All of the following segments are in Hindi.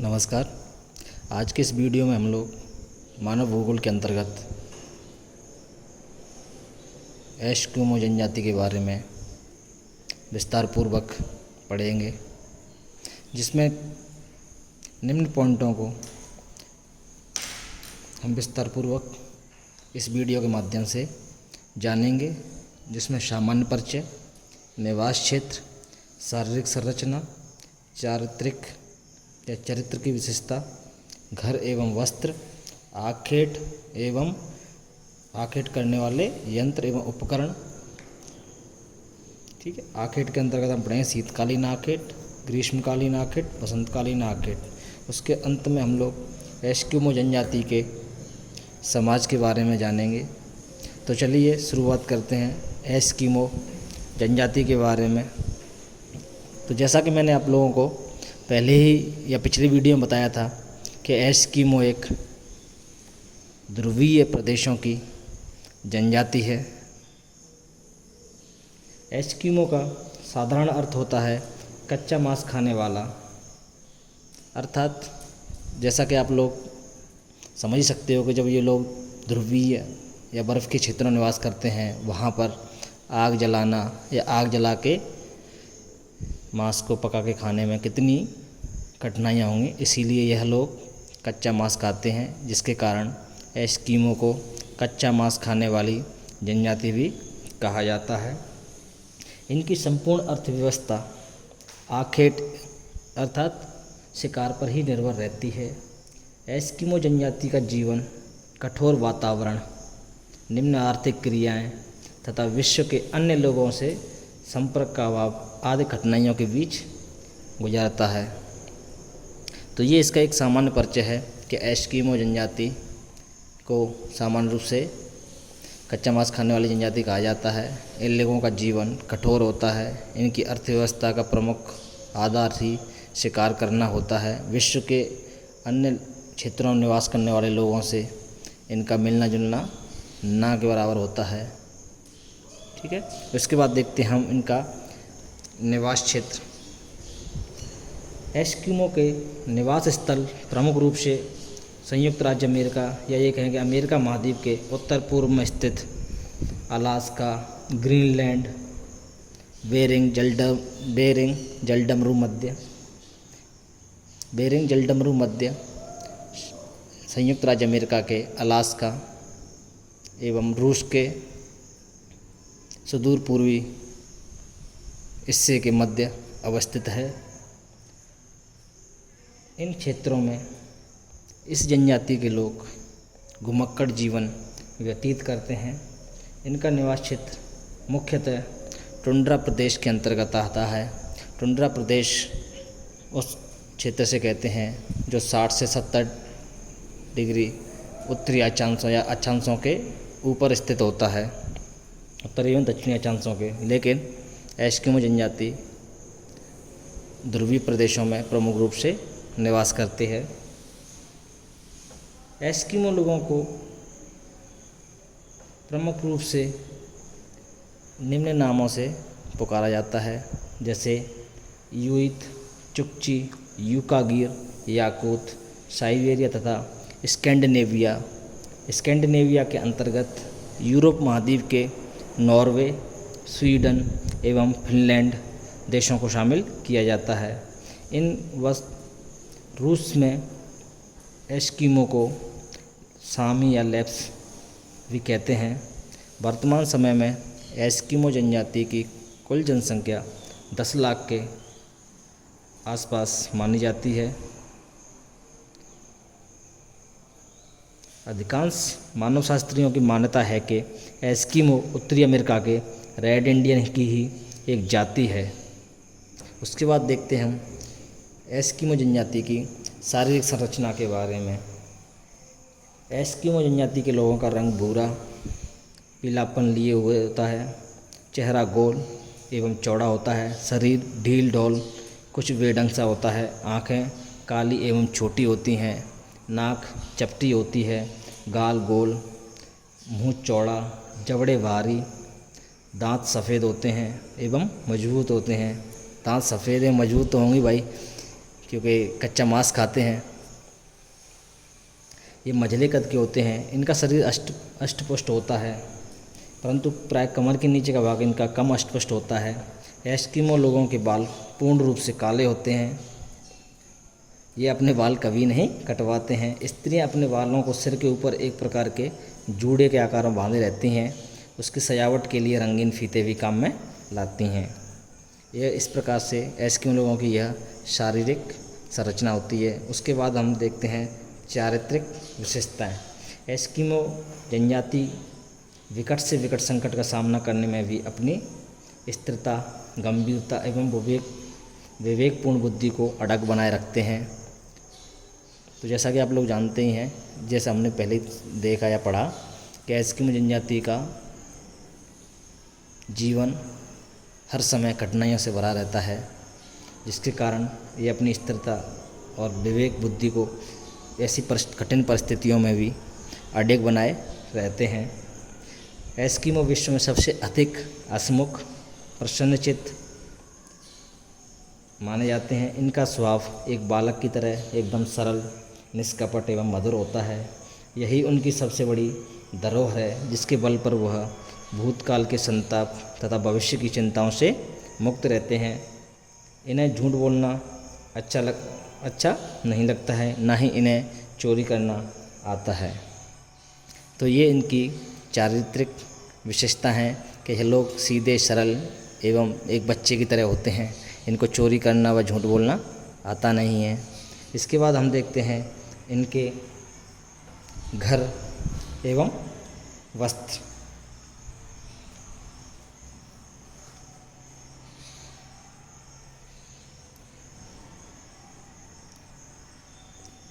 नमस्कार। आज के इस वीडियो में हम लोग मानव भूगोल के अंतर्गत एस्किमो जनजाति के बारे में विस्तार पूर्वक पढ़ेंगे, जिसमें निम्न पॉइंटों को हम विस्तार पूर्वक इस वीडियो के माध्यम से जानेंगे, जिसमें सामान्य परिचय, निवास क्षेत्र, शारीरिक संरचना, चरित्र की विशेषता, घर एवं वस्त्र, आखेट करने वाले यंत्र एवं उपकरण। ठीक है, आखेट के अंतर्गत हम पढ़ेंगे शीतकालीन आखेट, ग्रीष्मकालीन आखेट, बसंतकालीन आखेट। उसके अंत में हम लोग एस्किमो जनजाति के समाज के बारे में जानेंगे। तो चलिए शुरुआत करते हैं एस्किमो जनजाति के बारे में। तो जैसा कि मैंने आप लोगों को पहले ही या पिछली वीडियो में बताया था कि एस्किमो एक ध्रुवीय प्रदेशों की जनजाति है। एस्किमो का साधारण अर्थ होता है कच्चा मांस खाने वाला, अर्थात जैसा कि आप लोग समझ ही सकते हो कि जब ये लोग ध्रुवीय या बर्फ़ के क्षेत्रों में निवास करते हैं, वहाँ पर आग जलाना या आग जला के मांस को पका के खाने में कितनी कठिनाइयाँ होंगी, इसीलिए यह लोग कच्चा मांस खाते हैं, जिसके कारण एस्किमो को कच्चा मांस खाने वाली जनजाति भी कहा जाता है। इनकी संपूर्ण अर्थव्यवस्था आखेट अर्थात शिकार पर ही निर्भर रहती है। एस्किमो जनजाति का जीवन कठोर वातावरण, निम्न आर्थिक क्रियाएं तथा विश्व के अन्य लोगों से संपर्क का अभाव आदि कठिनाइयों के बीच गुजारता है। तो ये इसका एक सामान्य परिचय है कि एस्किमो जनजाति को सामान्य रूप से कच्चा मांस खाने वाली जनजाति कहा जाता है। इन लोगों का जीवन कठोर होता है। इनकी अर्थव्यवस्था का प्रमुख आधार ही शिकार करना होता है। विश्व के अन्य क्षेत्रों में निवास करने वाले लोगों से इनका मिलना जुलना ना के बराबर होता है। ठीक है, इसके बाद देखते हैं हम इनका निवास क्षेत्र। एस्किमो के निवास स्थल प्रमुख रूप से संयुक्त राज्य अमेरिका या ये कहेंगे अमेरिका महाद्वीप के उत्तर पूर्व में स्थित अलास्का, ग्रीनलैंड, बेरिंग जलडमरू मध्य, संयुक्त राज्य अमेरिका के अलास्का एवं रूस के सुदूर पूर्वी हिस्से के मध्य अवस्थित है। इन क्षेत्रों में इस जनजाति के लोग घुमक्कड़ जीवन व्यतीत करते हैं। इनका निवास क्षेत्र मुख्यतः टुंड्रा प्रदेश के अंतर्गत आता है। टुंड्रा प्रदेश उस क्षेत्र से कहते हैं जो 60 से 70 डिग्री उत्तरी अक्षांशों या अक्षांशों के ऊपर स्थित होता है, उत्तरी एवं दक्षिणी अक्षांशों के। लेकिन एस्किमो जनजाति ध्रुवीय प्रदेशों में प्रमुख रूप से निवास करती है। एस्किमो लोगों को प्रमुख रूप से निम्न नामों से पुकारा जाता है, जैसे यूइत, चुकची, यूकागिर, याकूत, साइबेरिया तथा स्कैंडिनेविया। स्कैंडिनेविया के अंतर्गत यूरोप महाद्वीप के नॉर्वे, स्वीडन एवं फिनलैंड देशों को शामिल किया जाता है। रूस में एस्किमो को सामी या लैप्स भी कहते हैं। वर्तमान समय में एस्किमो जनजाति की कुल जनसंख्या 10 लाख के आसपास मानी जाती है। अधिकांश मानवशास्त्रियों की मान्यता है कि एस्किमो उत्तरी अमेरिका के रेड इंडियन की ही एक जाति है। उसके बाद देखते हैं हम एस्किमो जनजाति की शारीरिक संरचना के बारे में। एस्किमो जनजाति के लोगों का रंग भूरा पीलापन लिए हुए होता है। चेहरा गोल एवं चौड़ा होता है। शरीर ढील ढोल कुछ बेढंग सा होता है। आँखें काली एवं छोटी होती हैं। नाक चपटी होती है। गाल गोल, मुंह चौड़ा, जबड़े भारी, दांत सफ़ेद होते हैं एवं मजबूत होते हैं। दांत सफ़ेद एवं मजबूत तो होंगी भाई, क्योंकि कच्चा मांस खाते हैं। ये मझले कद के होते हैं। इनका शरीर अष्टपुष्ट होता है, परंतु प्राय कमर के नीचे का भाग इनका कम अष्टपुष्ट होता है। एस्किमो लोगों के बाल पूर्ण रूप से काले होते हैं। ये अपने बाल कभी नहीं कटवाते हैं। स्त्रियां अपने बालों को सिर के ऊपर एक प्रकार के जूड़े के आकार में बांधे रहती हैं। उसकी सजावट के लिए रंगीन फीते भी काम में लाती हैं। यह इस प्रकार से एस्किमो लोगों की यह शारीरिक संरचना होती है। उसके बाद हम देखते हैं चारित्रिक विशेषताएं। एस्किमो जनजाति विकट से विकट संकट का सामना करने में भी अपनी स्थिरता, गंभीरता एवं विवेकपूर्ण बुद्धि को अड़ग बनाए रखते हैं। तो जैसा कि आप लोग जानते ही हैं, जैसा हमने पहले देखा या पढ़ा कि एस्किमो जनजाति का जीवन हर समय कठिनाइयों से भरा रहता है, जिसके कारण ये अपनी स्थिरता और विवेक बुद्धि को ऐसी कठिन परिस्थितियों में भी अडिग बनाए रहते हैं। एस्किमो विश्व में सबसे अधिक हंसमुख, प्रसन्नचित्त माने जाते हैं। इनका स्वभाव एक बालक की तरह एकदम सरल, निष्कपट एवं मधुर होता है। यही उनकी सबसे बड़ी धरोहर है, जिसके बल पर वह भूतकाल के संताप तथा भविष्य की चिंताओं से मुक्त रहते हैं। इन्हें झूठ बोलना अच्छा नहीं लगता है, ना ही इन्हें चोरी करना आता है। तो ये इनकी चारित्रिक विशेषता है कि ये लोग सीधे, सरल एवं एक बच्चे की तरह होते हैं। इनको चोरी करना व झूठ बोलना आता नहीं है। इसके बाद हम देखते हैं इनके घर एवं वस्त्र।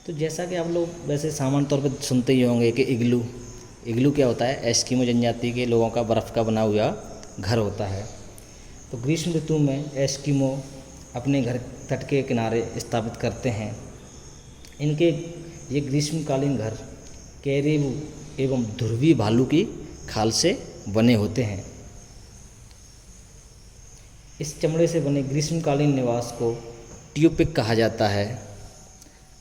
तो जैसा कि आप लोग वैसे सामान्य तौर पर सुनते ही होंगे कि इग्लू क्या होता है। एस्किमो जनजाति के लोगों का बर्फ़ का बना हुआ घर होता है। तो ग्रीष्म ऋतु में एस्किमो अपने घर तट के किनारे स्थापित करते हैं। इनके ये ग्रीष्मकालीन घर कैरीबू एवं ध्रुवी भालू की खाल से बने होते हैं। इस चमड़े से बने ग्रीष्मकालीन निवास को ट्यूपिक कहा जाता है।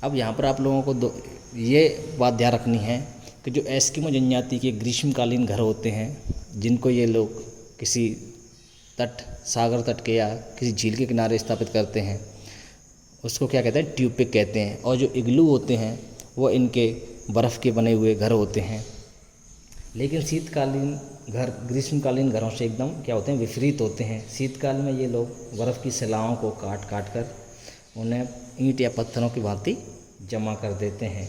अब यहाँ पर आप लोगों को ये बात ध्यान रखनी है कि जो एस्किमो जनजाति के ग्रीष्मकालीन घर होते हैं, जिनको ये लोग किसी सागर तट के या किसी झील के किनारे स्थापित करते हैं, उसको क्या कहते हैं, ट्यूपिक कहते हैं। और जो इग्लू होते हैं वो इनके बर्फ़ के बने हुए घर होते हैं। लेकिन शीतकालीन घर ग्रीष्मकालीन घरों से एकदम क्या होते हैं, विपरीत होते हैं। शीतकाल में ये लोग बर्फ़ की शिलाओं को काट कर उन्हें ईंट या पत्थरों की भांति जमा कर देते हैं।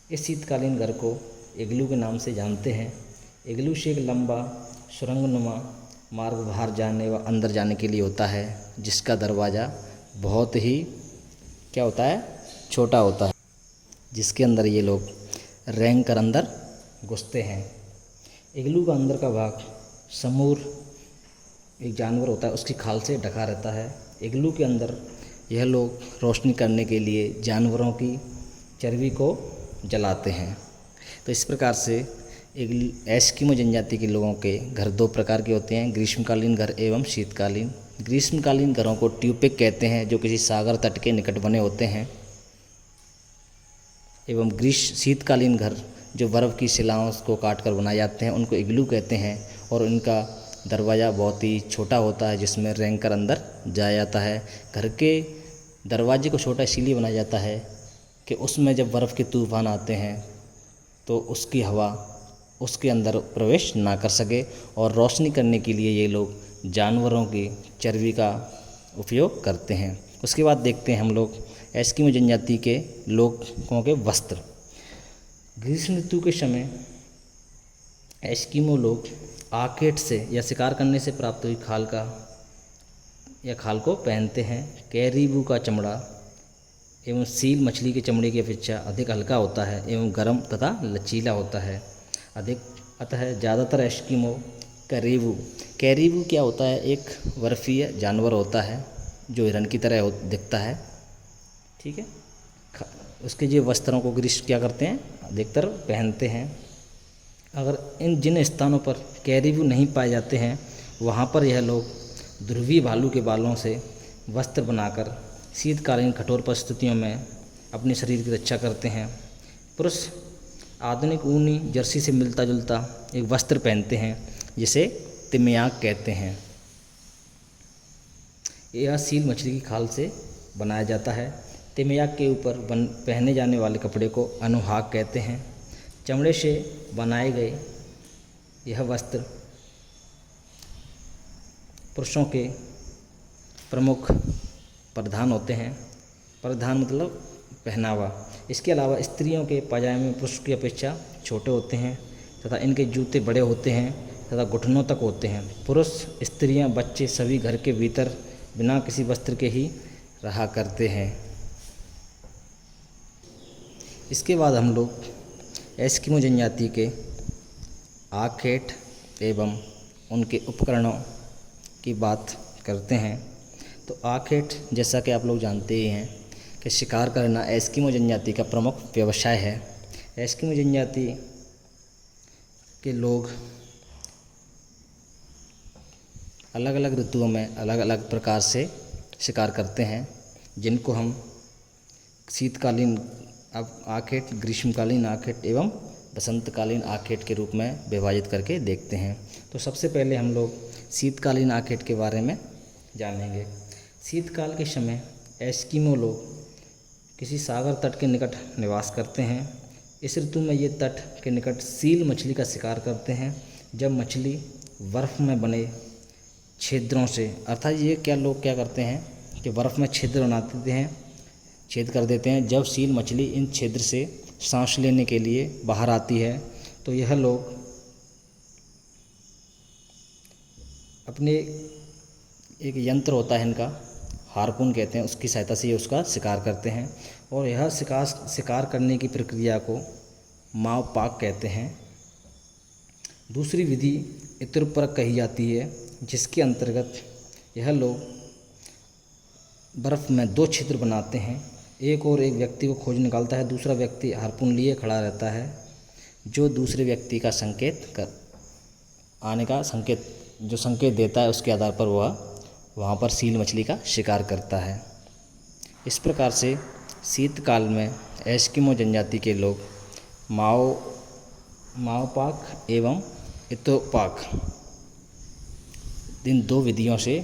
इस शीतकालीन घर को इग्लू के नाम से जानते हैं। इग्लू से एक लंबा सुरंगनुमा मार्ग बाहर जाने व अंदर जाने के लिए होता है, जिसका दरवाज़ा बहुत ही क्या होता है, छोटा होता है, जिसके अंदर ये लोग रेंग कर अंदर घुसते हैं। इग्लू का अंदर का भाग समूर एक जानवर होता है, उसकी खाल से ढका रहता है। इग्लू के अंदर यह लोग रोशनी करने के लिए जानवरों की चर्बी को जलाते हैं। तो इस प्रकार से एस्किमो जनजाति के लोगों के घर दो प्रकार के होते हैं, ग्रीष्मकालीन घर एवं शीतकालीन। ग्रीष्मकालीन घरों को ट्यूपिक कहते हैं, जो किसी सागर तट के निकट बने होते हैं। एवं शीतकालीन घर जो बर्फ़ की शिलाओं को काट कर बनाए जाते हैं, उनको इग्लू कहते हैं। और उनका दरवाज़ा बहुत ही छोटा होता है, जिसमें रेंग कर अंदर जाया जाता है। घर के दरवाजे को छोटा इसीलिए बनाया जाता है कि उसमें जब बर्फ़ के तूफ़ान आते हैं तो उसकी हवा उसके अंदर प्रवेश ना कर सके। और रोशनी करने के लिए ये लोग जानवरों की चर्बी का उपयोग करते हैं। उसके बाद देखते हैं हम लोग एस्किमो जनजाति के लोगों के वस्त्र। ग्रीष्म ऋतु के समय एस्किमो लोग आकेट से या शिकार करने से प्राप्त हुई खाल को पहनते हैं। कैरीबू का चमड़ा एवं सील मछली के चमड़े की अपेक्षा अधिक हल्का होता है एवं गर्म तथा लचीला होता है। अतः ज़्यादातर एस्किमो कैरीबू क्या होता है, एक बर्फीय जानवर होता है जो हिरन की तरह दिखता है। ठीक है, उसके जो वस्त्रों को ग्रीष्म क्या करते हैं, अधिकतर पहनते हैं। अगर जिन स्थानों पर कैरीबू नहीं पाए जाते हैं, वहाँ पर यह लोग ध्रुवी भालू के बालों से वस्त्र बनाकर शीतकालीन कठोर परिस्थितियों में अपने शरीर की रक्षा करते हैं। पुरुष आधुनिक ऊनी जर्सी से मिलता जुलता एक वस्त्र पहनते हैं जिसे तिमयाक कहते हैं। यह सील मछली की खाल से बनाया जाता है। तिमयाक के ऊपर पहने जाने वाले कपड़े को अनुहाक कहते हैं। चमड़े से बनाए गए यह वस्त्र पुरुषों के प्रमुख परिधान होते हैं। परिधान मतलब पहनावा। इसके अलावा स्त्रियों के पाजामे पुरुष की अपेक्षा छोटे होते हैं तथा इनके जूते बड़े होते हैं तथा घुटनों तक होते हैं। पुरुष, स्त्रियां, बच्चे सभी घर के भीतर बिना किसी वस्त्र के ही रहा करते हैं। इसके बाद हम लोग एस्किमो जनजाति के आखेट एवं उनके उपकरणों की बात करते हैं। तो आखेट, जैसा कि आप लोग जानते ही हैं कि शिकार करना एस्किमो जनजाति का प्रमुख व्यवसाय है। एस्किमो जनजाति के लोग अलग अलग ऋतुओं में अलग अलग प्रकार से शिकार करते हैं, जिनको हम शीतकालीन आखेट, ग्रीष्मकालीन आखेट एवं बसंतकालीन आखेट के रूप में विभाजित करके देखते हैं। तो सबसे पहले हम लोग शीतकालीन आखेट के बारे में जानेंगे। शीतकाल के समय एस्किमो लोग किसी सागर तट के निकट निवास करते हैं। इस ऋतु में ये तट के निकट सील मछली का शिकार करते हैं। जब मछली बर्फ़ में बने छिद्रों से, अर्थात ये लोग क्या करते हैं कि बर्फ़ में छिद्र बना देते हैं, छेद कर देते हैं। जब सील मछली इन छिद्र से सांस लेने के लिए बाहर आती है तो यह लोग अपने एक यंत्र होता है इनका, हार्पून कहते हैं, उसकी सहायता से ये उसका शिकार करते हैं। और यह शिकार करने की प्रक्रिया को माव पाक कहते हैं। दूसरी विधि इतुरपरक कही जाती है, जिसके अंतर्गत यह लोग बर्फ़ में 2 छिद्र बनाते हैं। एक और एक व्यक्ति को खोज निकालता है, दूसरा व्यक्ति हार्पून लिए खड़ा रहता है, जो दूसरे व्यक्ति का आने का संकेत देता है। उसके आधार पर वह वहाँ पर सील मछली का शिकार करता है। इस प्रकार से शीतकाल में एस्किमो जनजाति के लोग माओपाक एवं इतोपाक इन 2 विधियों से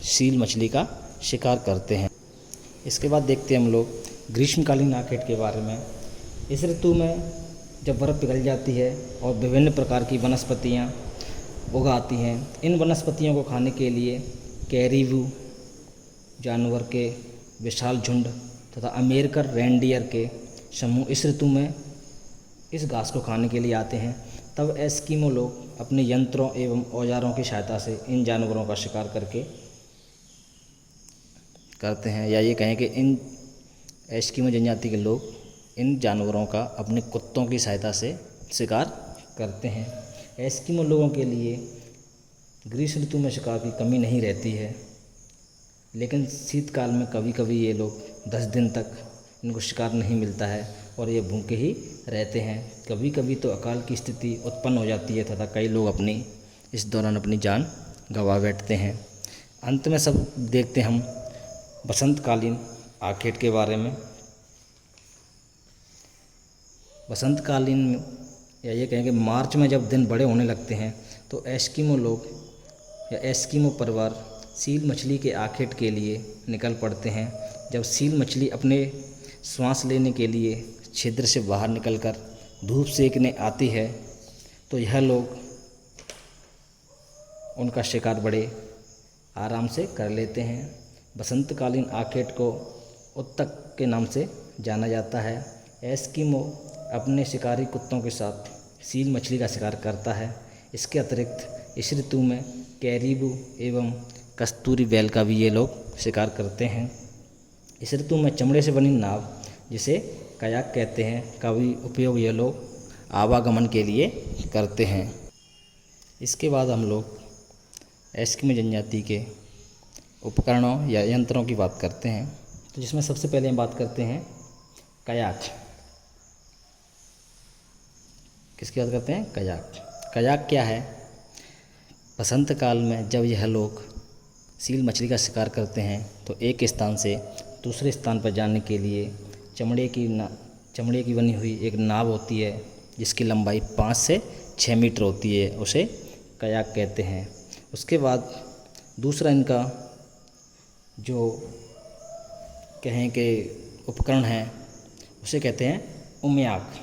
सील मछली का शिकार करते हैं। इसके बाद देखते हैं हम लोग ग्रीष्मकालीन आखेट के बारे में। इस ऋतु में जब बर्फ़ पिघल जाती है और विभिन्न प्रकार की वनस्पतियाँ उगाती हैं, इन वनस्पतियों को खाने के लिए कैरीबू जानवर के विशाल झुंड तथा अमेरिकन रेनडियर के समूह इस ऋतु में इस घास को खाने के लिए आते हैं। तब एस्किमो लोग अपने यंत्रों एवं औजारों की सहायता से इन जानवरों का शिकार करते हैं, या ये कहें कि इन एस्किमो जनजाति के लोग इन जानवरों का अपने कुत्तों की सहायता से शिकार करते हैं। एस्किमो लोगों के लिए ग्रीष्म ऋतु में शिकार की कमी नहीं रहती है, लेकिन शीतकाल में कभी कभी ये लोग 10 दिन तक इनको शिकार नहीं मिलता है और ये भूखे ही रहते हैं। कभी कभी तो अकाल की स्थिति उत्पन्न हो जाती है तथा कई लोग इस दौरान अपनी जान गंवा बैठते हैं। अंत में सब देखते हम बसंतकालीन आखेट के बारे में। बसंतकालीन या ये कहें कि मार्च में जब दिन बड़े होने लगते हैं तो एस्किमो लोग या एस्किमो परिवार सील मछली के आखेट के लिए निकल पड़ते हैं। जब सील मछली अपने श्वास लेने के लिए छिद्र से बाहर निकलकर धूप सेकने आती है तो यह लोग उनका शिकार बड़े आराम से कर लेते हैं। बसंतकालीन आखेट को उत्तक के नाम से जाना जाता है। एस्किमो अपने शिकारी कुत्तों के साथ सील मछली का शिकार करता है। इसके अतिरिक्त इस ऋतु में कैरीबू एवं कस्तूरी बैल का भी ये लोग शिकार करते हैं। इस ऋतु में चमड़े से बनी नाव, जिसे कयाक कहते हैं, का भी उपयोग ये लोग आवागमन के लिए करते हैं। इसके बाद हम लोग एस्किमो जनजाति के उपकरणों या यंत्रों की बात करते हैं, तो जिसमें सबसे पहले हम बात करते हैं कयाक। किसकी बात करते हैं? कयाक। कयाक क्या है? बसंत काल में जब यह लोग सील मछली का शिकार करते हैं तो एक स्थान से दूसरे स्थान पर जाने के लिए चमड़े की बनी हुई एक नाव होती है जिसकी लंबाई 5 से 6 मीटर होती है, उसे कयाक कहते हैं। उसके बाद दूसरा इनका जो कहें कि उपकरण है उसे कहते हैं उमयाक।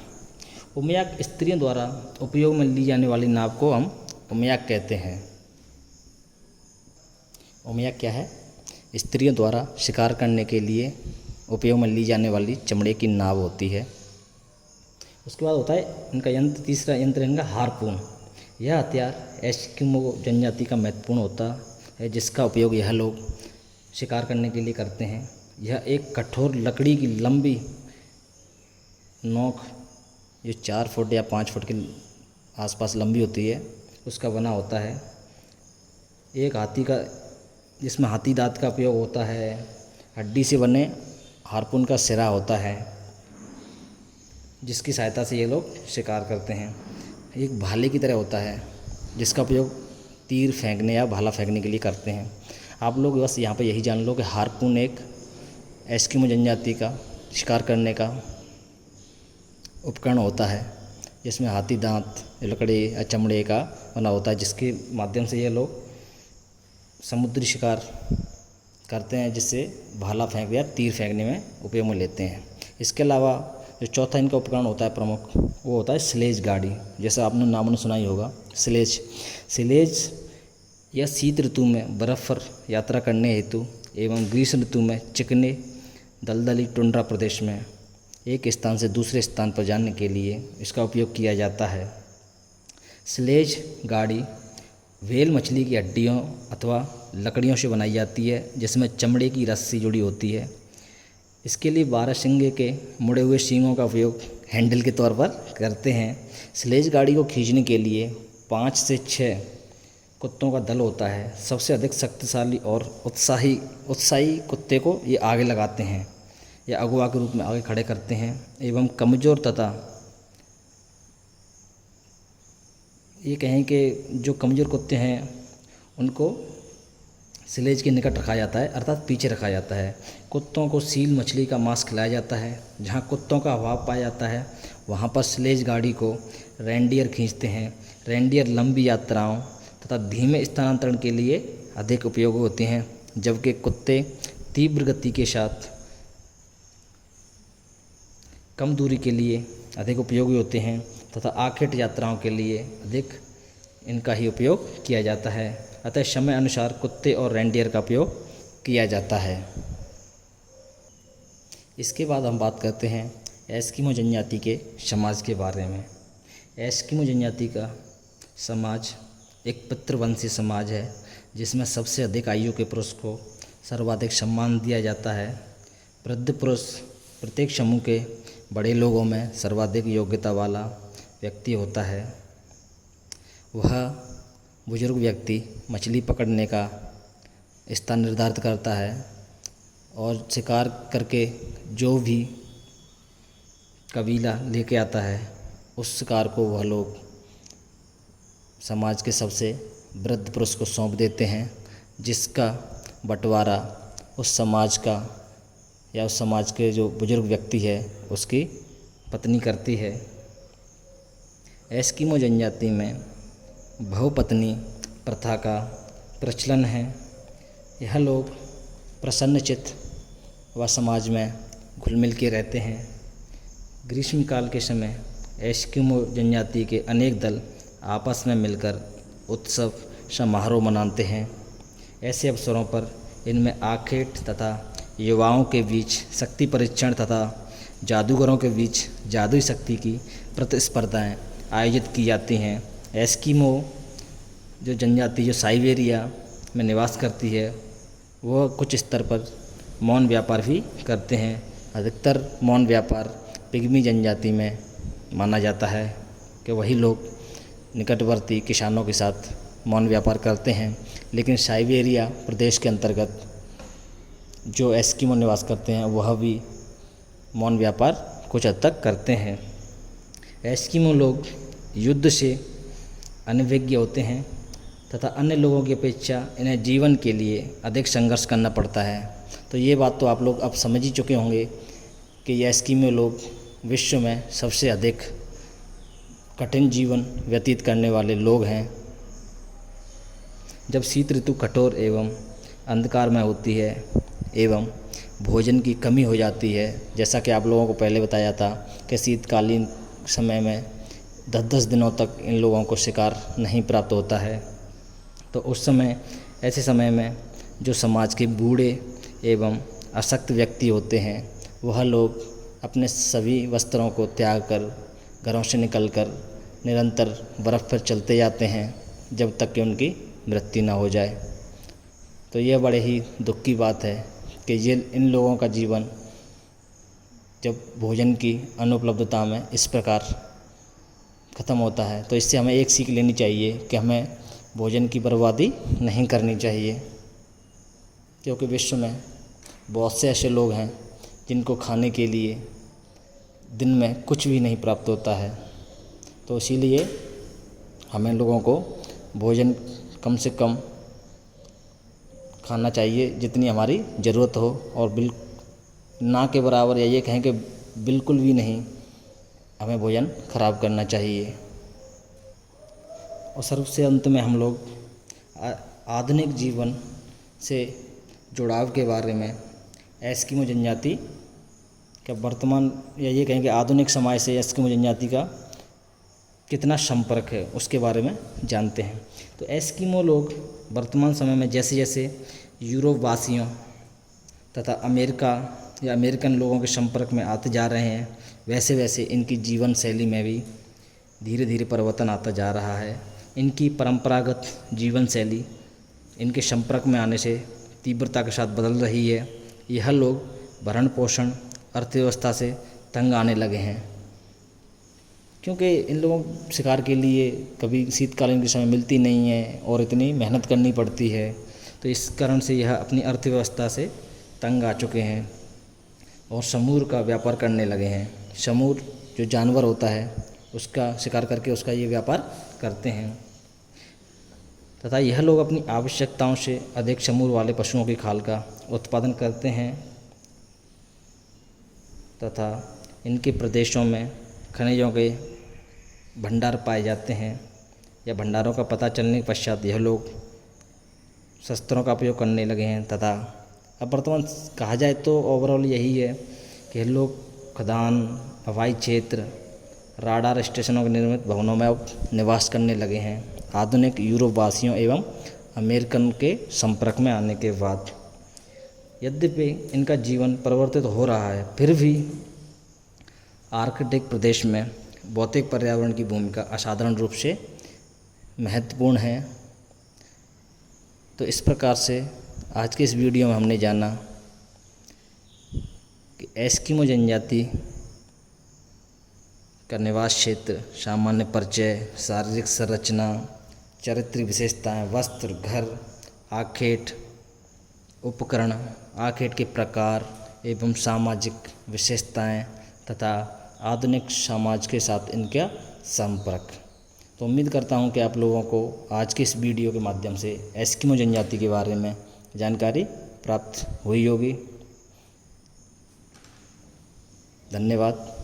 उमयाक स्त्रियों द्वारा उपयोग में ली जाने वाली नाव को हम उमयाक कहते हैं। उमयाक क्या है? स्त्रियों द्वारा शिकार करने के लिए उपयोग में ली जाने वाली चमड़े की नाव होती है। उसके बाद होता है इनका यंत्र, तीसरा यंत्र इनका हार्पून। यह हथियार एस्किमो जनजाति का महत्वपूर्ण होता है, जिसका उपयोग यह लोग शिकार करने के लिए करते हैं। यह एक कठोर लकड़ी की लंबी नोक जो 4 फुट या 5 फुट के आसपास लंबी होती है उसका बना होता है। एक हाथी का, जिसमें हाथी दांत का उपयोग होता है। हड्डी से बने हार्पून का सिरा होता है जिसकी सहायता से ये लोग शिकार करते हैं। एक भाले की तरह होता है जिसका उपयोग तीर फेंकने या भाला फेंकने के लिए करते हैं। आप लोग बस यहाँ पे यही जान लो कि हार्पून एक एस्किमो जनजाति का शिकार करने का उपकरण होता है जिसमें हाथी दांत, लकड़ी या चमड़े का बना होता है, जिसके माध्यम से ये लोग समुद्री शिकार करते हैं, जिससे भाला फेंक या तीर फेंकने में उपयोग में लेते हैं। इसके अलावा जो चौथा इनका उपकरण होता है प्रमुख, वो होता है स्लेज गाड़ी। जैसा आपने नाम सुना ही होगा, स्लेज या शीत ऋतु में बर्फ़ पर यात्रा करने हेतु एवं ग्रीष्म ऋतु में चिकने दलदली टुंड्रा प्रदेश में एक स्थान से दूसरे स्थान पर जाने के लिए इसका उपयोग किया जाता है। स्लेज गाड़ी व्हेल मछली की हड्डियों अथवा लकड़ियों से बनाई जाती है, जिसमें चमड़े की रस्सी जुड़ी होती है। इसके लिए 12 सिंगे के मुड़े हुए सींगों का उपयोग हैंडल के तौर पर करते हैं। स्लेज गाड़ी को खींचने के लिए 5 से 6 कुत्तों का दल होता है। सबसे अधिक शक्तिशाली और उत्साही कुत्ते को ये आगे लगाते हैं या अगुवा के रूप में आगे खड़े करते हैं एवं कमज़ोर तथा ये कहें कि जो कमज़ोर कुत्ते हैं उनको स्लेज के निकट रखा जाता है, अर्थात पीछे रखा जाता है। कुत्तों को सील मछली का मांस खिलाया जाता है। जहाँ कुत्तों का अभाव पाया जाता है वहाँ पर स्लेज गाड़ी को रेंडियर खींचते हैं। रेंडियर लंबी यात्राओं तथा धीमे स्थानांतरण के लिए अधिक उपयोगी होते हैं, जबकि कुत्ते तीव्र गति के साथ कम दूरी के लिए अधिक उपयोगी होते हैं तथा आखेट यात्राओं के लिए अधिक इनका ही उपयोग किया जाता है। अतः समय अनुसार कुत्ते और रेंडियर का उपयोग किया जाता है। इसके बाद हम बात करते हैं एस्किमो जनजाति के समाज के बारे में। एस्किमो जनजाति का समाज एक पितृवंशी समाज है, जिसमें सबसे अधिक आयु के पुरुष को सर्वाधिक सम्मान दिया जाता है। वृद्ध पुरुष प्रत्येक समूह के बड़े लोगों में सर्वाधिक योग्यता वाला व्यक्ति होता है। वह बुजुर्ग व्यक्ति मछली पकड़ने का स्थान निर्धारित करता है और शिकार करके जो भी कबीला लेके आता है उस शिकार को वह लोग समाज के सबसे वृद्ध पुरुष को सौंप देते हैं, जिसका बंटवारा उस समाज का या उस समाज के जो बुजुर्ग व्यक्ति है उसकी पत्नी करती है। एस्किमो जनजाति में बहुपत्नी प्रथा का प्रचलन है। यह लोग प्रसन्नचित्त व समाज में घुल मिल के रहते हैं। ग्रीष्मकाल के समय एस्किमो जनजाति के अनेक दल आपस में मिलकर उत्सव समारोह मनाते हैं। ऐसे अवसरों पर इनमें आखेट तथा युवाओं के बीच शक्ति परीक्षण तथा जादूगरों के बीच जादुई शक्ति की प्रतिस्पर्धाएं आयोजित की जाती हैं। एस्किमो जो जनजाति जो साइबेरिया में निवास करती है वह कुछ स्तर पर मौन व्यापार भी करते हैं। अधिकतर मौन व्यापार पिग्मी जनजाति में माना जाता है कि वही लोग निकटवर्ती किसानों के साथ मौन व्यापार करते हैं, लेकिन साइबेरिया प्रदेश के अंतर्गत जो एस्किमो निवास करते हैं वह भी मौन व्यापार कुछ हद तक करते हैं। एस्किमो लोग युद्ध से अनभिज्ञ होते हैं तथा अन्य लोगों की अपेक्षा इन्हें जीवन के लिए अधिक संघर्ष करना पड़ता है तो ये बात तो आप लोग अब समझ ही चुके होंगे कि ये एस्किमो लोग विश्व में सबसे अधिक कठिन जीवन व्यतीत करने वाले लोग हैं। जब शीत ऋतु कठोर एवं अंधकारमय होती है एवं भोजन की कमी हो जाती है, जैसा कि आप लोगों को पहले बताया था कि शीतकालीन समय में 10-10 दिनों तक इन लोगों को शिकार नहीं प्राप्त होता है, तो उस समय ऐसे समय में जो समाज के बूढ़े एवं अशक्त व्यक्ति होते हैं वह लोग अपने सभी वस्त्रों को त्याग कर घरों से निकलकर निरंतर बर्फ़ पर चलते जाते हैं जब तक कि उनकी मृत्यु ना हो जाए। तो यह बड़े ही दुख की बात है कि ये इन लोगों का जीवन जब भोजन की अनुपलब्धता में इस प्रकार ख़त्म होता है, तो इससे हमें एक सीख लेनी चाहिए कि हमें भोजन की बर्बादी नहीं करनी चाहिए, क्योंकि विश्व में बहुत से ऐसे लोग हैं जिनको खाने के लिए दिन में कुछ भी नहीं प्राप्त होता है। तो इसीलिए हमें लोगों को भोजन कम से कम खाना चाहिए जितनी हमारी ज़रूरत हो, और ना के बराबर, या ये कहें कि बिल्कुल भी नहीं हमें भोजन खराब करना चाहिए। और सबसे अंत में हम लोग आधुनिक जीवन से जुड़ाव के बारे में एस्किमो जनजाति का वर्तमान, या ये कहें कि आधुनिक समाज से एस्किमो जनजाति का कितना संपर्क है उसके बारे में जानते हैं। तो एस्किमो लोग वर्तमान समय में जैसे जैसे यूरोप वासियों तथा अमेरिका या अमेरिकन लोगों के संपर्क में आते जा रहे हैं, वैसे वैसे इनकी जीवन शैली में भी धीरे धीरे परिवर्तन आता जा रहा है। इनकी परंपरागत जीवन शैली इनके संपर्क में आने से तीव्रता के साथ बदल रही है। यह लोग भरण पोषण अर्थव्यवस्था से तंग आने लगे हैं, क्योंकि इन लोगों को शिकार के लिए कभी शीतकालीन के समय मिलती नहीं है और इतनी मेहनत करनी पड़ती है। तो इस कारण से यह अपनी अर्थव्यवस्था से तंग आ चुके हैं और समूर का व्यापार करने लगे हैं। समूर जो जानवर होता है उसका शिकार करके उसका ये व्यापार करते हैं, तथा यह लोग अपनी आवश्यकताओं से अधिक समूर वाले पशुओं की खाल का उत्पादन करते हैं, तथा इनके प्रदेशों में खनिजों के भंडार पाए जाते हैं, या भंडारों का पता चलने के पश्चात यह लोग शस्त्रों का उपयोग करने लगे हैं। तथा अब वर्तमान कहा जाए तो ओवरऑल यही है कि लोग खदान, हवाई क्षेत्र, राडार स्टेशनों के निर्मित भवनों में अब निवास करने लगे हैं आधुनिक यूरोप वासियों एवं अमेरिकन के संपर्क में आने के बाद। यद्यपि इनका जीवन परिवर्तित हो रहा है, फिर भी आर्कटिक प्रदेश में भौतिक पर्यावरण की भूमिका असाधारण रूप से महत्वपूर्ण है। तो इस प्रकार से आज के इस वीडियो में हमने जाना कि एस्किमो जनजाति का निवास क्षेत्र, सामान्य परिचय, शारीरिक संरचना, चारित्रिक विशेषताएं, वस्त्र, घर, आखेट, उपकरण, आखेट के प्रकार एवं सामाजिक विशेषताएं तथा आधुनिक समाज के साथ इनका संपर्क। तो उम्मीद करता हूं कि आप लोगों को आज के इस वीडियो के माध्यम से एस्किमो जनजाति के बारे में जानकारी प्राप्त हुई होगी। धन्यवाद।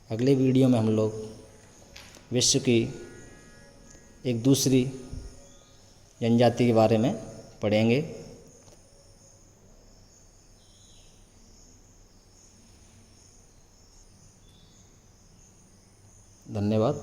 अगले वीडियो में हम लोग विश्व की एक दूसरी जनजाति के बारे में पढ़ेंगे। धन्यवाद।